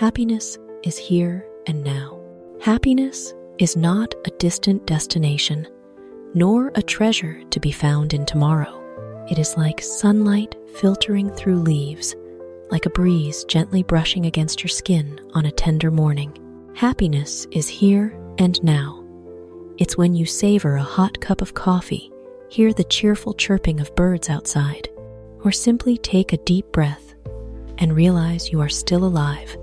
Happiness is here and now. Happiness is not a distant destination, nor a treasure to be found in tomorrow. It is like sunlight filtering through leaves, like a breeze gently brushing against your skin on a tender morning. Happiness is here and now. It's when you savor a hot cup of coffee, hear the cheerful chirping of birds outside, or simply take a deep breath and realize you are still alive,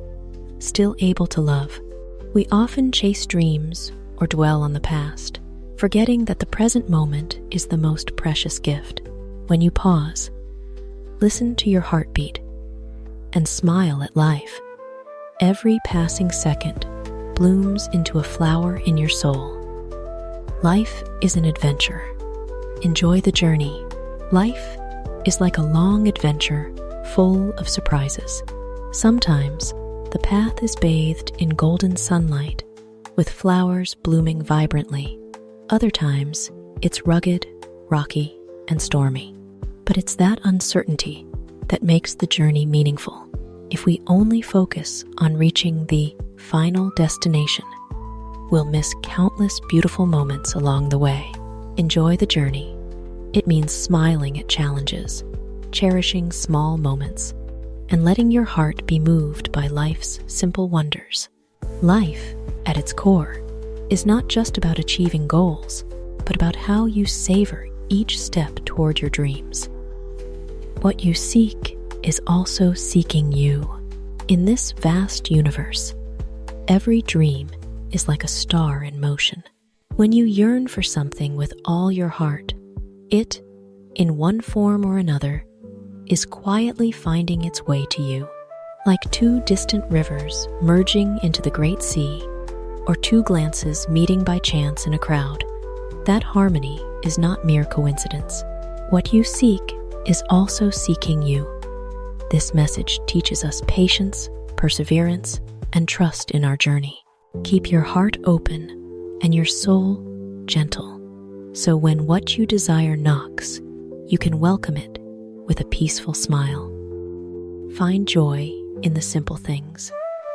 still able to love. We often chase dreams or dwell on the past, forgetting that the present moment is the most precious gift. When you pause, listen to your heartbeat, and smile at life, every passing second blooms into a flower in your soul. Life is an adventure. Enjoy the journey. Life is like a long adventure full of surprises. Sometimes the path is bathed in golden sunlight with flowers blooming vibrantly. Other times it's rugged, rocky, and stormy. But it's that uncertainty that makes the journey meaningful. If we only focus on reaching the final destination, we'll miss countless beautiful moments along the way. Enjoy the journey. It means smiling at challenges, cherishing small moments, and letting your heart be moved by life's simple wonders. Life, at its core, is not just about achieving goals, but about how you savor each step toward your dreams. What you seek is also seeking you. In this vast universe, every dream is like a star in motion. When you yearn for something with all your heart, it, in one form or another, is quietly finding its way to you. Like two distant rivers merging into the great sea, or two glances meeting by chance in a crowd, that harmony is not mere coincidence. What you seek is also seeking you. This message teaches us patience, perseverance, and trust in our journey. Keep your heart open and your soul gentle, so when what you desire knocks, you can welcome it with a peaceful smile. Find joy in the simple things.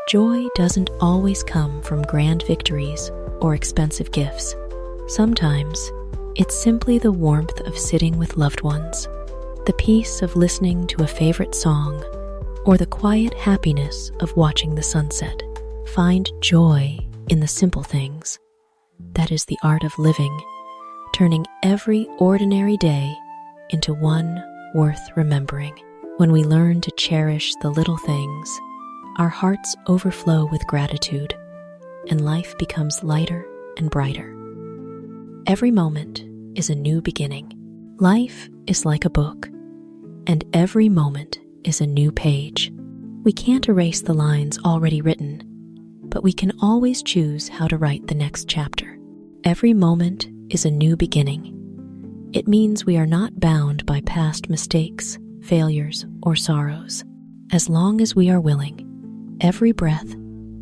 Joy doesn't always come from grand victories or expensive gifts. Sometimes it's simply the warmth of sitting with loved ones, the peace of listening to a favorite song, or the quiet happiness of watching the sunset. Find joy in the simple things. That is the art of living, turning every ordinary day into one worth remembering. When we learn to cherish the little things, our hearts overflow with gratitude, and life becomes lighter and brighter. Every moment is a new beginning. Life is like a book, and every moment is a new page. We can't erase the lines already written, but we can always choose how to write the next chapter. Every moment is a new beginning. It means we are not bound by past mistakes, failures, or sorrows. As long as we are willing, every breath,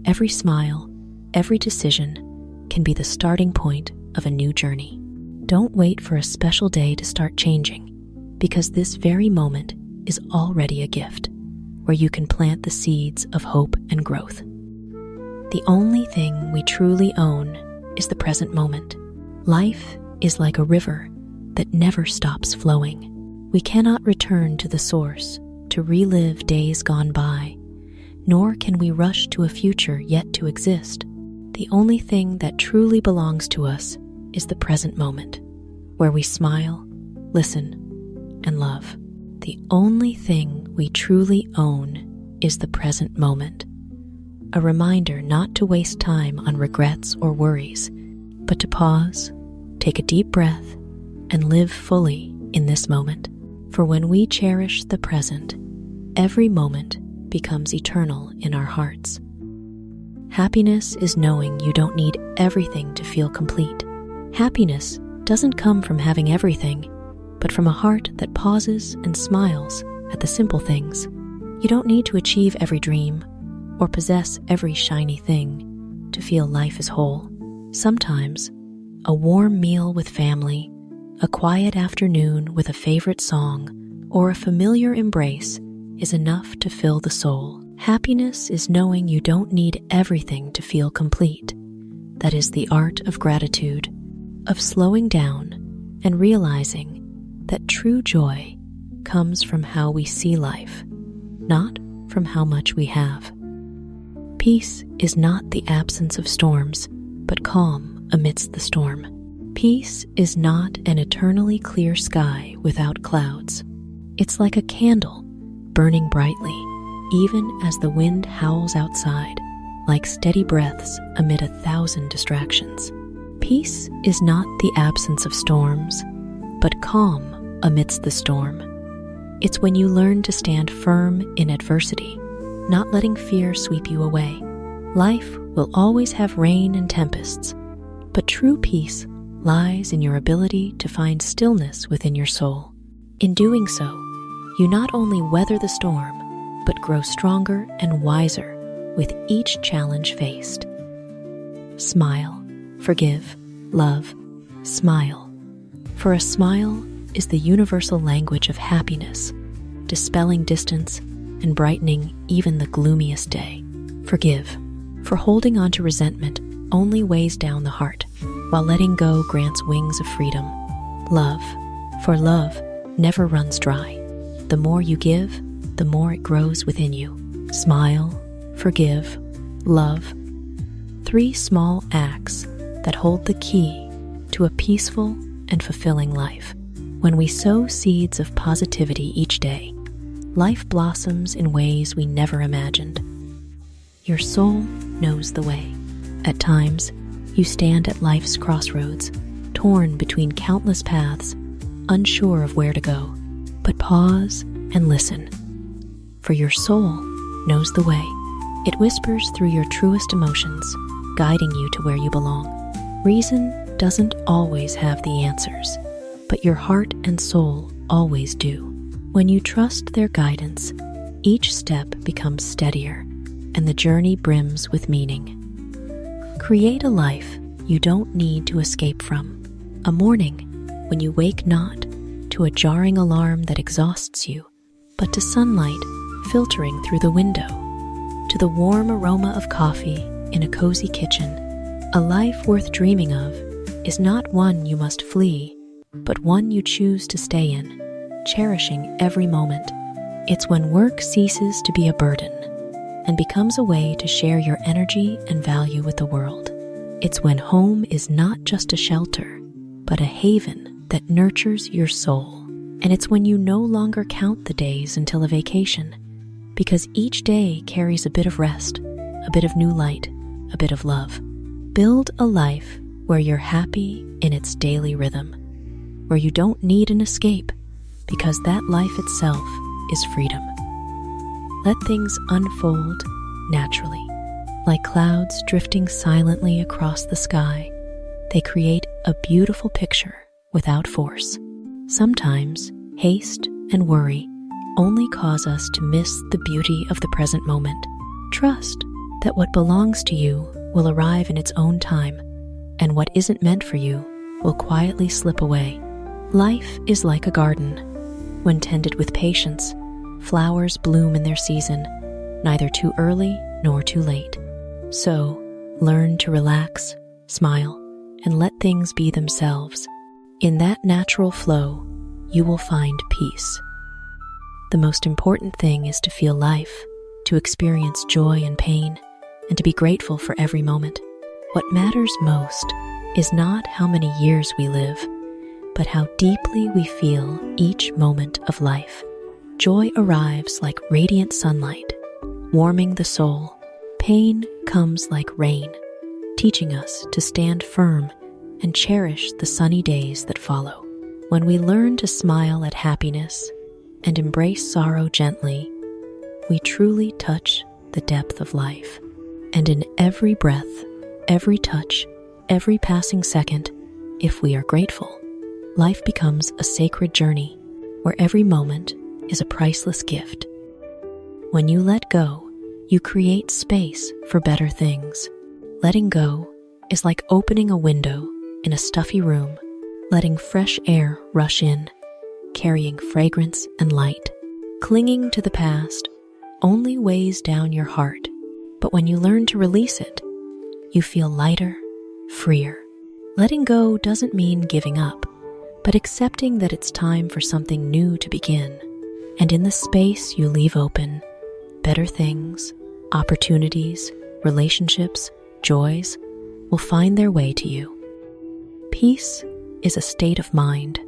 every smile, every decision can be the starting point of a new journey. Don't wait for a special day to start changing, because this very moment is already a gift where you can plant the seeds of hope and growth. The only thing we truly own is the present moment. Life is like a river that never stops flowing. We cannot return to the source to relive days gone by, nor can we rush to a future yet to exist. The only thing that truly belongs to us is the present moment, where we smile, listen, and love. The only thing we truly own is the present moment, a reminder not to waste time on regrets or worries, but to pause, take a deep breath, and live fully in this moment. For when we cherish the present, every moment becomes eternal in our hearts. Happiness is knowing you don't need everything to feel complete. Happiness doesn't come from having everything, but from a heart that pauses and smiles at the simple things. You don't need to achieve every dream or possess every shiny thing to feel life is whole. Sometimes, a warm meal with family, a quiet afternoon with a favorite song, or a familiar embrace is enough to fill the soul. Happiness is knowing you don't need everything to feel complete. That is the art of gratitude, of slowing down and realizing that true joy comes from how we see life, not from how much we have. Peace is not the absence of storms, but calm amidst the storm. Peace is not an eternally clear sky without clouds. It's like a candle burning brightly, even as the wind howls outside, like steady breaths amid 1,000 distractions. Peace is not the absence of storms, but calm amidst the storm. It's when you learn to stand firm in adversity, not letting fear sweep you away. Life will always have rain and tempests, but true peace lies in your ability to find stillness within your soul. In doing so, you not only weather the storm, but grow stronger and wiser with each challenge faced. Smile, forgive, love, smile. For a smile is the universal language of happiness, dispelling distance and brightening even the gloomiest day. Forgive, for holding on to resentment only weighs down the heart, while letting go grants wings of freedom. Love, for love never runs dry. The more you give, the more it grows within you. Smile, forgive, love. 3 small acts that hold the key to a peaceful and fulfilling life. When we sow seeds of positivity each day, life blossoms in ways we never imagined. Your soul knows the way. At times, you stand at life's crossroads, torn between countless paths, unsure of where to go. But pause and listen, for your soul knows the way. It whispers through your truest emotions, guiding you to where you belong. Reason doesn't always have the answers, but your heart and soul always do. When you trust their guidance, each step becomes steadier, and the journey brims with meaning. Create a life you don't need to escape from. A morning when you wake not to a jarring alarm that exhausts you, but to sunlight filtering through the window, to the warm aroma of coffee in a cozy kitchen. A life worth dreaming of is not one you must flee, but one you choose to stay in, cherishing every moment. It's when work ceases to be a burden and becomes a way to share your energy and value with the world. It's when home is not just a shelter, but a haven that nurtures your soul. And it's when you no longer count the days until a vacation, because each day carries a bit of rest, a bit of new light, a bit of love. Build a life where you're happy in its daily rhythm, where you don't need an escape, because that life itself is freedom. Let things unfold naturally, like clouds drifting silently across the sky. They create a beautiful picture without force. Sometimes haste and worry only cause us to miss the beauty of the present moment. Trust that what belongs to you will arrive in its own time, and what isn't meant for you will quietly slip away. Life is like a garden. When tended with patience, flowers bloom in their season, neither too early nor too late. So, learn to relax, smile, and let things be themselves. In that natural flow, you will find peace. The most important thing is to feel life, to experience joy and pain, and to be grateful for every moment. What matters most is not how many years we live, but how deeply we feel each moment of life. Joy arrives like radiant sunlight, warming the soul. Pain comes like rain, teaching us to stand firm and cherish the sunny days that follow. When we learn to smile at happiness and embrace sorrow gently, we truly touch the depth of life. And in every breath, every touch, every passing second, if we are grateful, life becomes a sacred journey where every moment is a priceless gift. When you let go, you create space for better things. Letting go is like opening a window in a stuffy room, letting fresh air rush in, carrying fragrance and light. Clinging to the past only weighs down your heart, but when you learn to release it, you feel lighter, freer. Letting go doesn't mean giving up, but accepting that it's time for something new to begin. And in the space you leave open, better things, opportunities, relationships, joys will find their way to you. Peace is a state of mind.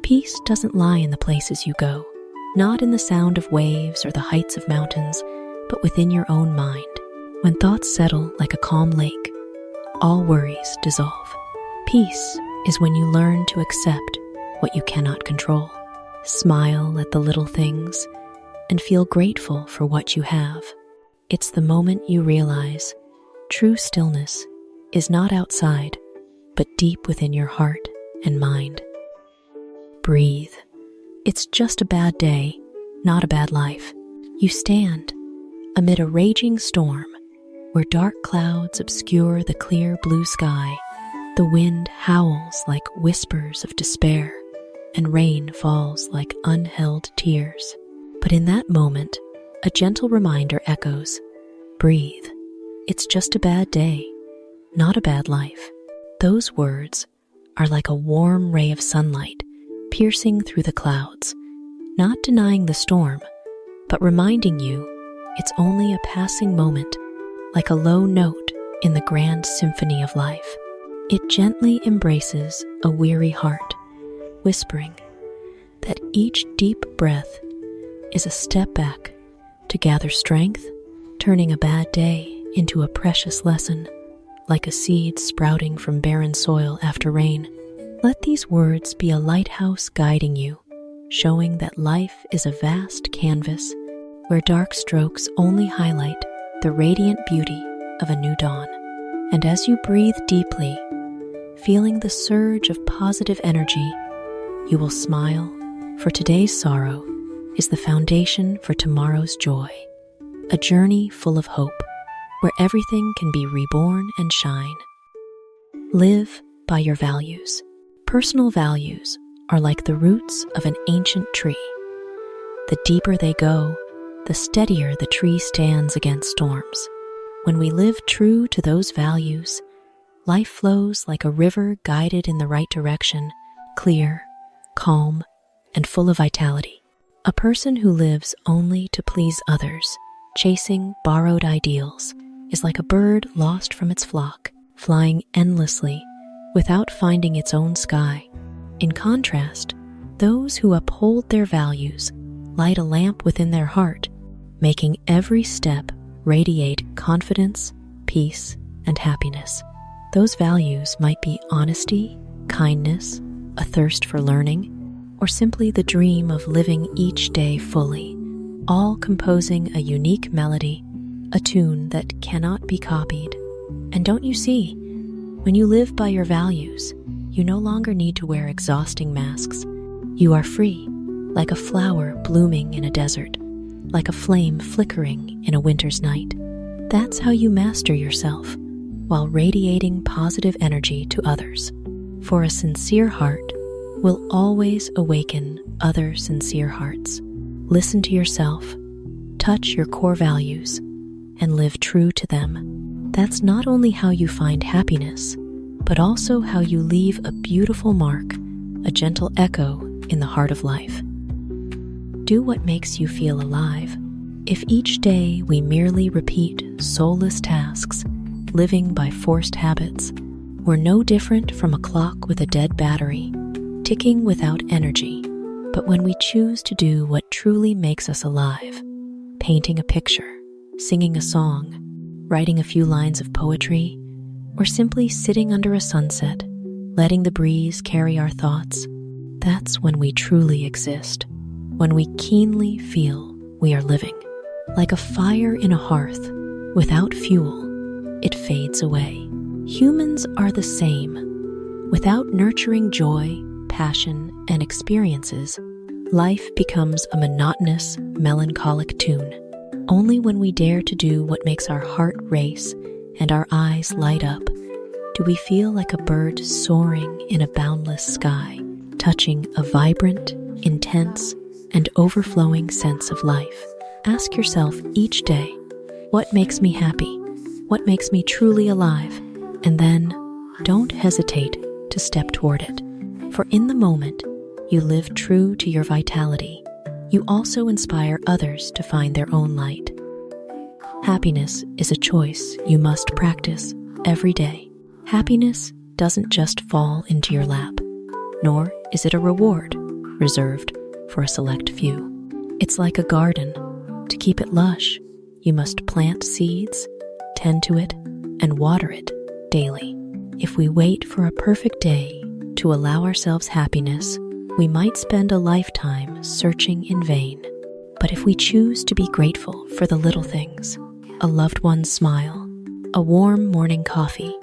Peace doesn't lie in the places you go, not in the sound of waves or the heights of mountains, but within your own mind. When thoughts settle like a calm lake, all worries dissolve. Peace is when you learn to accept what you cannot control, smile at the little things, and feel grateful for what you have. It's the moment you realize true stillness is not outside, but deep within your heart and mind. Breathe. It's just a bad day, not a bad life. You stand amid a raging storm where dark clouds obscure the clear blue sky. The wind howls like whispers of despair, and rain falls like unheld tears. But in that moment, a gentle reminder echoes, breathe. It's just a bad day, not a bad life. Those words are like a warm ray of sunlight piercing through the clouds, not denying the storm, but reminding you it's only a passing moment, like a low note in the grand symphony of life. It gently embraces a weary heart, whispering that each deep breath is a step back to gather strength, turning a bad day into a precious lesson, like a seed sprouting from barren soil after rain. Let these words be a lighthouse guiding you, showing that life is a vast canvas where dark strokes only highlight the radiant beauty of a new dawn. And as you breathe deeply, feeling the surge of positive energy, you will smile, for today's sorrow is the foundation for tomorrow's joy. A journey full of hope, where everything can be reborn and shine. Live by your values. Personal values are like the roots of an ancient tree. The deeper they go, the steadier the tree stands against storms. When we live true to those values, life flows like a river guided in the right direction, clear, calm, and full of vitality. A person who lives only to please others, chasing borrowed ideals, is like a bird lost from its flock, flying endlessly without finding its own sky. In contrast, those who uphold their values light a lamp within their heart, making every step radiate confidence, peace, and happiness. Those values might be honesty, kindness, a thirst for learning, or simply the dream of living each day fully, all composing a unique melody, a tune that cannot be copied. And don't you see, when you live by your values, you no longer need to wear exhausting masks. You are free, like a flower blooming in a desert, like a flame flickering in a winter's night. That's how you master yourself, while radiating positive energy to others. For a sincere heart will always awaken other sincere hearts. Listen to yourself, touch your core values, and live true to them. That's not only how you find happiness, but also how you leave a beautiful mark, a gentle echo in the heart of life. Do what makes you feel alive. If each day we merely repeat soulless tasks, living by forced habits, we're no different from a clock with a dead battery, ticking without energy. But when we choose to do what truly makes us alive, painting a picture, singing a song, writing a few lines of poetry, or simply sitting under a sunset, letting the breeze carry our thoughts, that's when we truly exist, when we keenly feel we are living. Like a fire in a hearth, without fuel, it fades away. Humans are the same. Without nurturing joy, passion, and experiences, life becomes a monotonous, melancholic tune. Only when we dare to do what makes our heart race and our eyes light up do we feel like a bird soaring in a boundless sky, touching a vibrant, intense, and overflowing sense of life. Ask yourself each day, what makes me happy? What makes me truly alive? And then, don't hesitate to step toward it. For in the moment, you live true to your vitality. You also inspire others to find their own light. Happiness is a choice you must practice every day. Happiness doesn't just fall into your lap, nor is it a reward reserved for a select few. It's like a garden. To keep it lush, you must plant seeds, tend to it, and water it daily. If we wait for a perfect day to allow ourselves happiness, we might spend a lifetime searching in vain. But if we choose to be grateful for the little things, a loved one's smile, a warm morning coffee,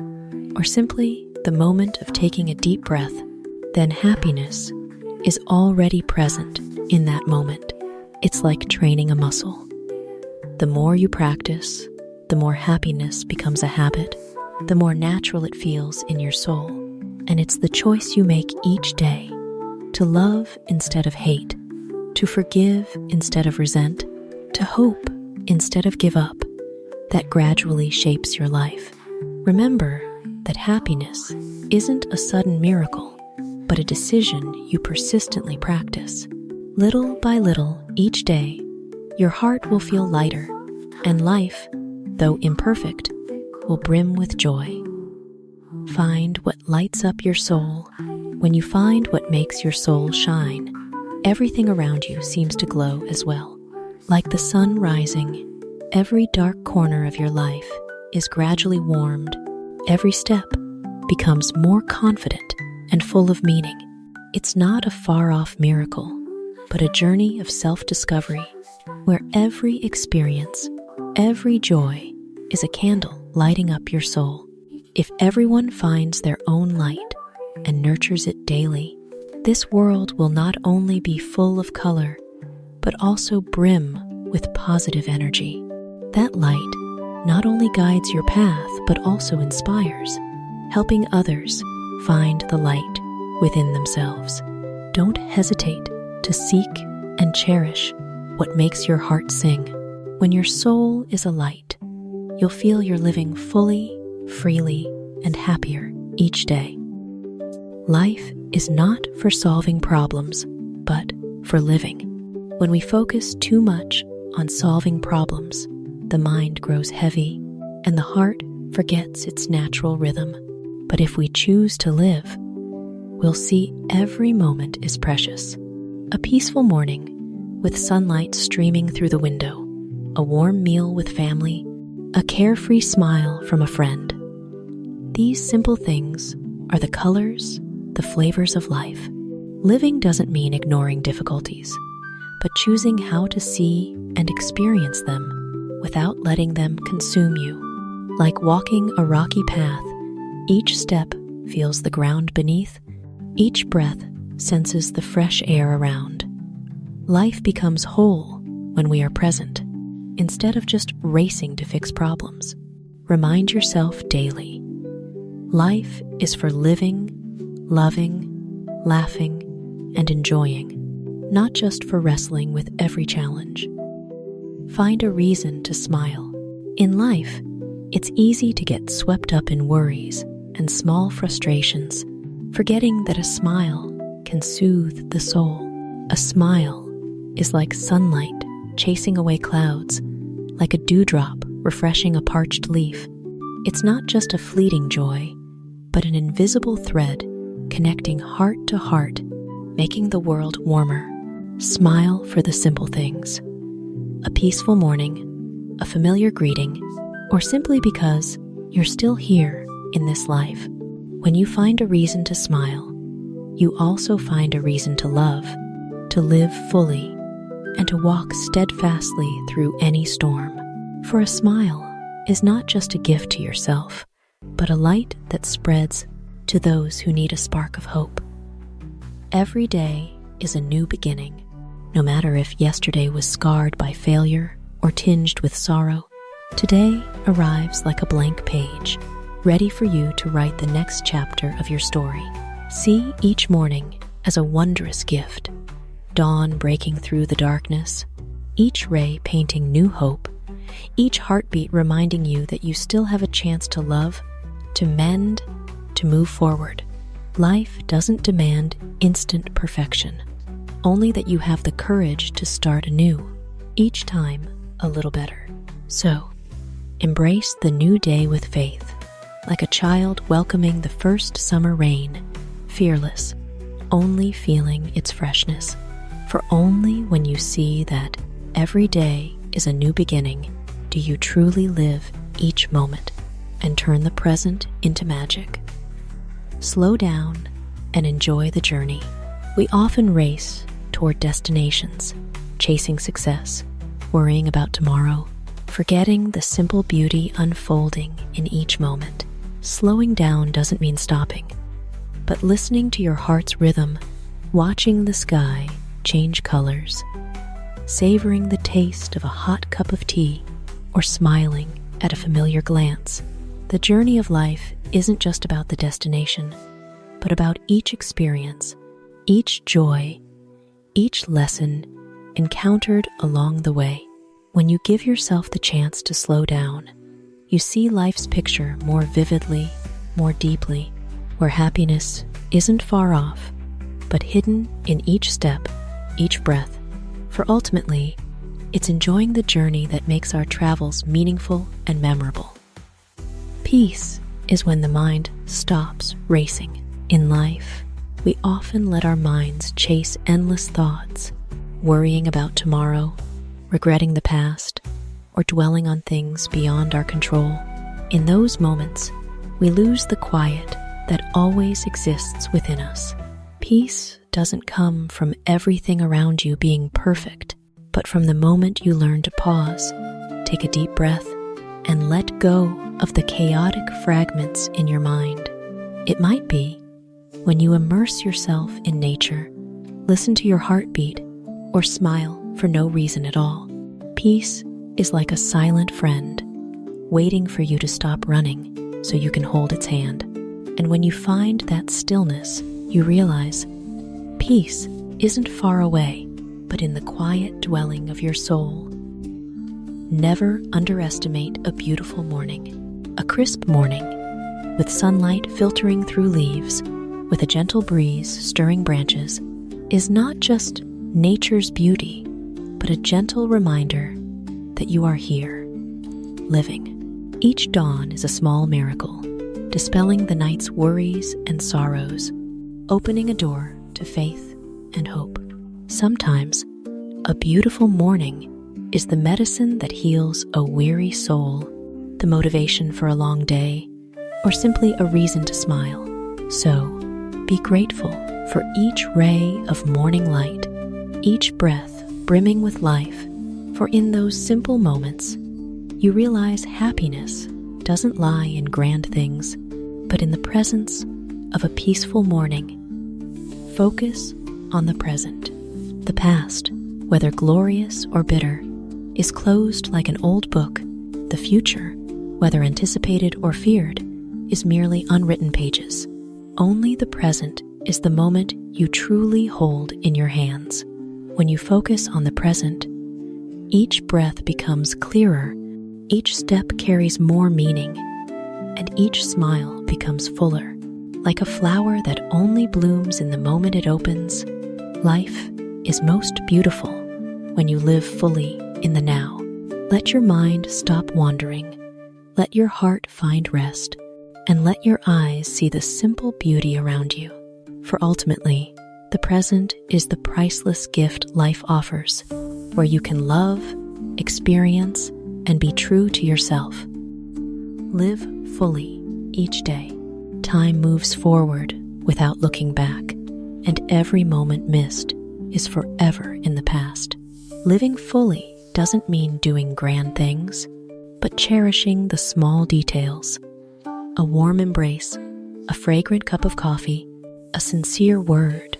or simply the moment of taking a deep breath, then happiness is already present in that moment. It's like training a muscle. The more you practice, the more happiness becomes a habit, the more natural it feels in your soul. And it's the choice you make each day to love instead of hate, to forgive instead of resent, to hope instead of give up, that gradually shapes your life. Remember that happiness isn't a sudden miracle, but a decision you persistently practice. Little by little, each day, your heart will feel lighter, and life, though imperfect, will brim with joy. Find what lights up your soul. When you find what makes your soul shine, everything around you seems to glow as well. Like the sun rising, every dark corner of your life is gradually warmed. Every step becomes more confident and full of meaning. It's not a far-off miracle, but a journey of self-discovery where every experience, every joy is a candle lighting up your soul. If everyone finds their own light and nurtures it daily, this world will not only be full of color, but also brim with positive energy. That light not only guides your path, but also inspires, helping others find the light within themselves. Don't hesitate to seek and cherish what makes your heart sing. When your soul is alight, you'll feel you're living fully, freely, and happier each day. Life is not for solving problems, but for living. When we focus too much on solving problems, the mind grows heavy and the heart forgets its natural rhythm. But if we choose to live, we'll see every moment is precious. A peaceful morning with sunlight streaming through the window, a warm meal with family, a carefree smile from a friend. These simple things are the colors, the flavors of life. Living doesn't mean ignoring difficulties, but choosing how to see and experience them without letting them consume you. Like walking a rocky path, each step feels the ground beneath, each breath senses the fresh air around. Life becomes whole when we are present, instead of just racing to fix problems. Remind yourself daily, life is for living, loving, laughing, and enjoying, not just for wrestling with every challenge. Find a reason to smile. In life, it's easy to get swept up in worries and small frustrations, forgetting that a smile can soothe the soul. A smile is like sunlight chasing away clouds, like a dewdrop refreshing a parched leaf. It's not just a fleeting joy, but an invisible thread connecting heart to heart, making the world warmer. Smile for the simple things. A peaceful morning, a familiar greeting, or simply because you're still here in this life. When you find a reason to smile, you also find a reason to love, to live fully, and to walk steadfastly through any storm. For a smile is not just a gift to yourself, but a light that spreads to those who need a spark of hope. Every day is a new beginning. No matter if yesterday was scarred by failure or tinged with sorrow, today arrives like a blank page, ready for you to write the next chapter of your story. See each morning as a wondrous gift, dawn breaking through the darkness, each ray painting new hope, each heartbeat reminding you that you still have a chance to love, to mend, to move forward. Life doesn't demand instant perfection, only that you have the courage to start anew, each time a little better. So, embrace the new day with faith, like a child welcoming the first summer rain, fearless, only feeling its freshness. For only when you see that every day is a new beginning do you truly live each moment and turn the present into magic. Slow down and enjoy the journey. We often race toward destinations, chasing success, worrying about tomorrow, forgetting the simple beauty unfolding in each moment. Slowing down doesn't mean stopping, but listening to your heart's rhythm, watching the sky change colors, savoring the taste of a hot cup of tea, or smiling at a familiar glance. The journey of life isn't just about the destination, but about each experience, each joy, each lesson encountered along the way. When you give yourself the chance to slow down, you see life's picture more vividly, more deeply, where happiness isn't far off, but hidden in each step, each breath. For ultimately, it's enjoying the journey that makes our travels meaningful and memorable. Peace is when the mind stops racing. In life, we often let our minds chase endless thoughts, worrying about tomorrow, regretting the past, or dwelling on things beyond our control. In those moments, we lose the quiet that always exists within us. Peace doesn't come from everything around you being perfect, but from the moment you learn to pause, take a deep breath, and let go of the chaotic fragments in your mind. It might be when you immerse yourself in nature, listen to your heartbeat, or smile for no reason at all. Peace is like a silent friend, waiting for you to stop running so you can hold its hand. And when you find that stillness, you realize peace isn't far away, but in the quiet dwelling of your soul. Never underestimate a beautiful morning. A crisp morning, with sunlight filtering through leaves, with a gentle breeze stirring branches, is not just nature's beauty, but a gentle reminder that you are here, living. Each dawn is a small miracle, dispelling the night's worries and sorrows, opening a door to faith and hope. Sometimes, a beautiful morning is the medicine that heals a weary soul, the motivation for a long day, or simply a reason to smile. So, be grateful for each ray of morning light, each breath brimming with life, for in those simple moments, you realize happiness doesn't lie in grand things, but in the presence of a peaceful morning. Focus on the present. The past, whether glorious or bitter, is closed like an old book. The future, whether anticipated or feared, is merely unwritten pages. Only the present is the moment you truly hold in your hands. When you focus on the present, each breath becomes clearer, each step carries more meaning, and each smile becomes fuller. Like a flower that only blooms in the moment it opens, life is most beautiful when you live fully in the now. Let your mind stop wandering, let your heart find rest, and let your eyes see the simple beauty around you. For ultimately, the present is the priceless gift life offers, where you can love, experience, and be true to yourself. Live fully each day. Time moves forward without looking back, and every moment missed is forever in the past. Living fully doesn't mean doing grand things, but cherishing the small details. A warm embrace, a fragrant cup of coffee, a sincere word,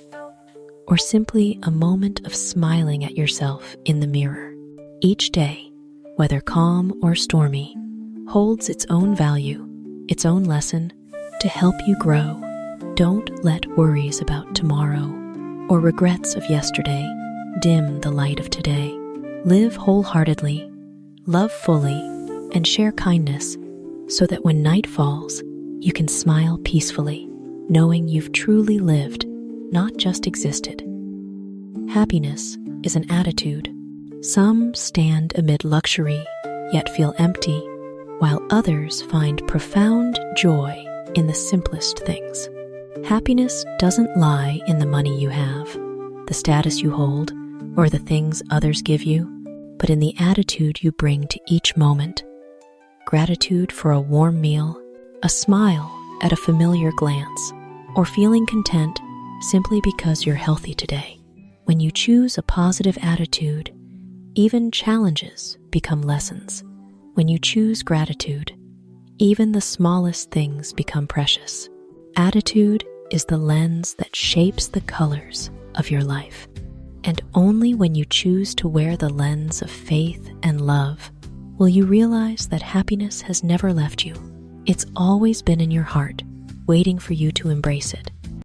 or simply a moment of smiling at yourself in the mirror. Each day, whether calm or stormy, holds its own value, its own lesson to help you grow. Don't let worries about tomorrow or regrets of yesterday dim the light of today. Live wholeheartedly, love fully, and share kindness so that when night falls, you can smile peacefully, knowing you've truly lived, not just existed. Happiness is an attitude. Some stand amid luxury, yet feel empty, while others find profound joy in the simplest things. Happiness doesn't lie in the money you have, the status you hold, or the things others give you, but in the attitude you bring to each moment. Gratitude for a warm meal, a smile at a familiar glance, or feeling content simply because you're healthy today. When you choose a positive attitude, even challenges become lessons. When you choose gratitude, even the smallest things become precious. Attitude is the lens that shapes the colors of your life. And only when you choose to wear the lens of faith and love will you realize that happiness has never left you. It's always been in your heart, waiting for you to embrace it.